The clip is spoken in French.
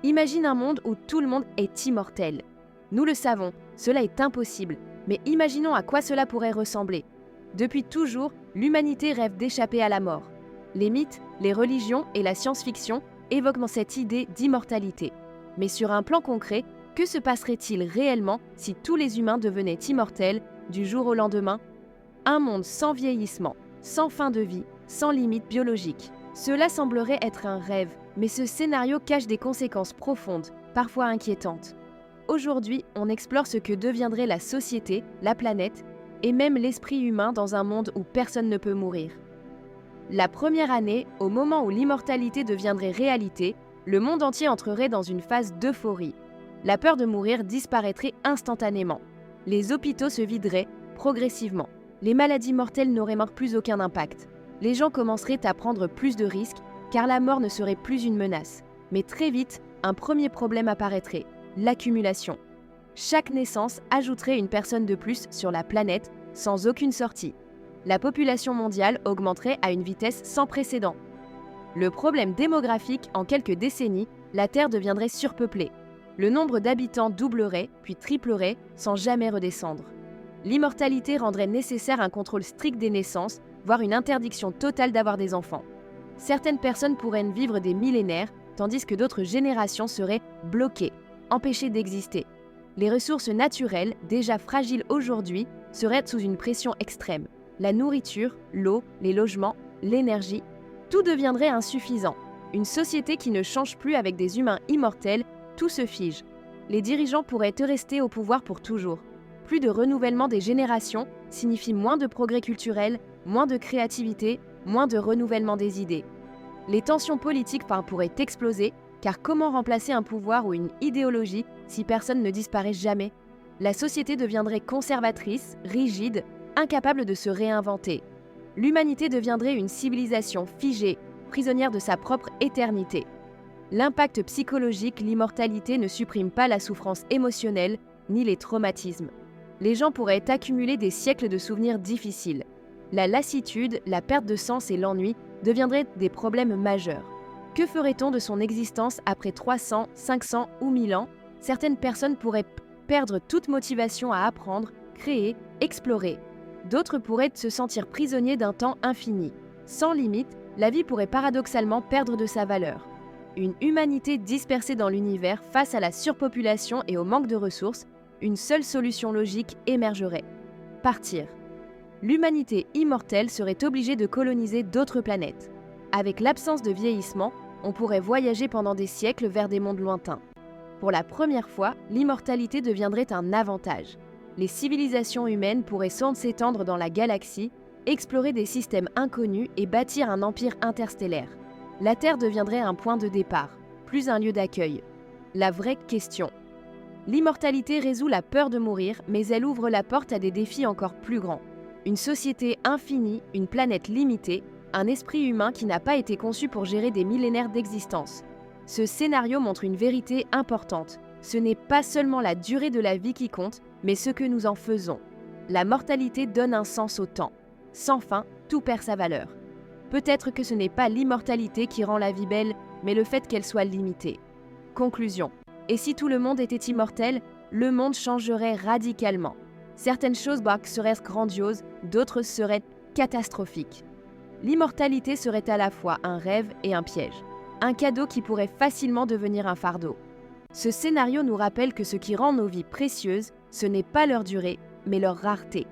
Imagine un monde où tout le monde est immortel. Nous le savons, cela est impossible, mais imaginons à quoi cela pourrait ressembler. Depuis toujours, l'humanité rêve d'échapper à la mort. Les mythes, les religions et la science-fiction évoquent cette idée d'immortalité. Mais sur un plan concret, que se passerait-il réellement si tous les humains devenaient immortels du jour au lendemain? Un monde sans vieillissement, sans fin de vie, sans limite biologique. Cela semblerait être un rêve, mais ce scénario cache des conséquences profondes, parfois inquiétantes. Aujourd'hui, on explore ce que deviendrait la société, la planète, et même l'esprit humain dans un monde où personne ne peut mourir. La première année, au moment où l'immortalité deviendrait réalité, le monde entier entrerait dans une phase d'euphorie. La peur de mourir disparaîtrait instantanément. Les hôpitaux se videraient progressivement. Les maladies mortelles n'auraient plus aucun impact. Les gens commenceraient à prendre plus de risques, car la mort ne serait plus une menace. Mais très vite, un premier problème apparaîtrait, l'accumulation. Chaque naissance ajouterait une personne de plus sur la planète, sans aucune sortie. La population mondiale augmenterait à une vitesse sans précédent. Le problème démographique, en quelques décennies, la Terre deviendrait surpeuplée. Le nombre d'habitants doublerait, puis triplerait, sans jamais redescendre. L'immortalité rendrait nécessaire un contrôle strict des naissances, voire une interdiction totale d'avoir des enfants. Certaines personnes pourraient vivre des millénaires, tandis que d'autres générations seraient bloquées, empêchées d'exister. Les ressources naturelles, déjà fragiles aujourd'hui, seraient sous une pression extrême. La nourriture, l'eau, les logements, l'énergie, tout deviendrait insuffisant. Une société qui ne change plus avec des humains immortels, tout se fige. Les dirigeants pourraient rester au pouvoir pour toujours. Plus de renouvellement des générations signifie moins de progrès culturel, moins de créativité, moins de renouvellement des idées. Les tensions politiques pourraient exploser, car comment remplacer un pouvoir ou une idéologie si personne ne disparaît jamais? La société deviendrait conservatrice, rigide, incapable de se réinventer. L'humanité deviendrait une civilisation figée, prisonnière de sa propre éternité. L'impact psychologique, l'immortalité ne supprime pas la souffrance émotionnelle ni les traumatismes. Les gens pourraient accumuler des siècles de souvenirs difficiles. La lassitude, la perte de sens et l'ennui deviendraient des problèmes majeurs. Que ferait-on de son existence après 300, 500 ou 1000 ans? Certaines personnes pourraient perdre toute motivation à apprendre, créer, explorer. D'autres pourraient se sentir prisonniers d'un temps infini. Sans limite, la vie pourrait paradoxalement perdre de sa valeur. Une humanité dispersée dans l'univers face à la surpopulation et au manque de ressources, une seule solution logique émergerait. Partir. L'humanité immortelle serait obligée de coloniser d'autres planètes. Avec l'absence de vieillissement, on pourrait voyager pendant des siècles vers des mondes lointains. Pour la première fois, l'immortalité deviendrait un avantage. Les civilisations humaines pourraient s'étendre dans la galaxie, explorer des systèmes inconnus et bâtir un empire interstellaire. La Terre deviendrait un point de départ, plus un lieu d'accueil. La vraie question. L'immortalité résout la peur de mourir, mais elle ouvre la porte à des défis encore plus grands. Une société infinie, une planète limitée, un esprit humain qui n'a pas été conçu pour gérer des millénaires d'existence. Ce scénario montre une vérité importante. Ce n'est pas seulement la durée de la vie qui compte, mais ce que nous en faisons. La mortalité donne un sens au temps. Sans fin, tout perd sa valeur. Peut-être que ce n'est pas l'immortalité qui rend la vie belle, mais le fait qu'elle soit limitée. Conclusion. Et si tout le monde était immortel, le monde changerait radicalement. Certaines choses seraient grandioses, d'autres seraient catastrophiques. L'immortalité serait à la fois un rêve et un piège. Un cadeau qui pourrait facilement devenir un fardeau. Ce scénario nous rappelle que ce qui rend nos vies précieuses, ce n'est pas leur durée, mais leur rareté.